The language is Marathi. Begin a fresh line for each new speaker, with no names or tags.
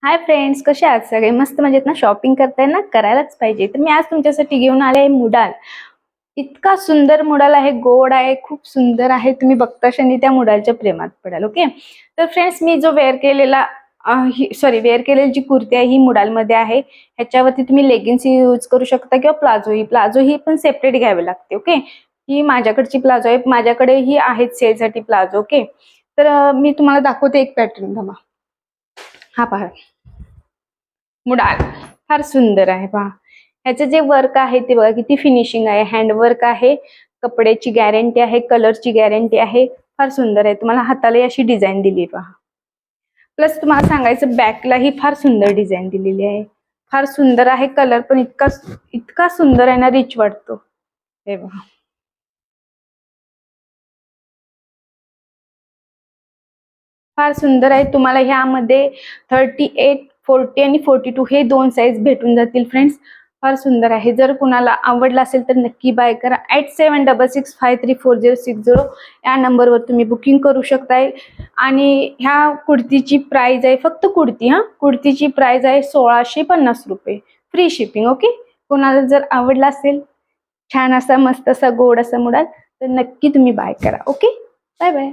हाय फ्रेंड्स, कसे आहात सगळे? मस्त मजेत ना? शॉपिंग करताय ना? करायलाच पाहिजे. तर मी आज तुमच्यासाठी घेऊन आले आहे मुडाल. इतका सुंदर मुडाल आहे, गोड आहे, खूप सुंदर आहे. तुम्ही बघता क्षणी त्या मुडालच्या प्रेमात पडाल. ओके, तर फ्रेंड्स मी जो वेअर केलेली जी कुर्ती आहे ही मुडालमध्ये आहे. ह्याच्यावरती तुम्ही लेगिन्स यूज करू शकता किंवा प्लाझो ही पण सेपरेट घ्यावी लागते. ओके, ही माझ्याकडची प्लाझो आहे. माझ्याकडे ही आहेत सेलसाठी प्लाझो. ओके, तर मी तुम्हाला दाखवते एक पॅटर्न. थांबा, हा पहा, मुडाल फार सुंदर आहे पहा. ह्याचं जे वर्क आहे ते बघा किती फिनिशिंग आहे. हँडवर्क आहे, कपड्याची गॅरंटी आहे, कलरची गॅरंटी आहे. फार सुंदर आहे. तुम्हाला हाताला अशी डिझाईन दिली पहा. प्लस तुम्हाला सांगायचं, बॅकला ही फार सुंदर डिझाईन दिलेली आहे. फार सुंदर आहे. कलर पण इतका इतका सुंदर आहे ना, रिच वाटतो. हे बघा, फार सुंदर आहे. तुम्हाला ह्यामध्ये 38, 40 आणि 42 हे दोन साईज भेटून जातील फ्रेंड्स. फार सुंदर आहे. जर कुणाला आवडला असेल तर नक्की बाय करा. 8766534060 या नंबरवर तुम्ही बुकिंग करू शकताय. आणि ह्या कुर्तीची प्राइस आहे, फक्त कुर्तीची प्राइस आहे 1650 रुपये, फ्री शिपिंग. ओके, कुणाला जर आवडला असेल छान असा, मस्त असा, गोड असा मुडाल, तर नक्की तुम्ही बाय करा. Okay, bye bye.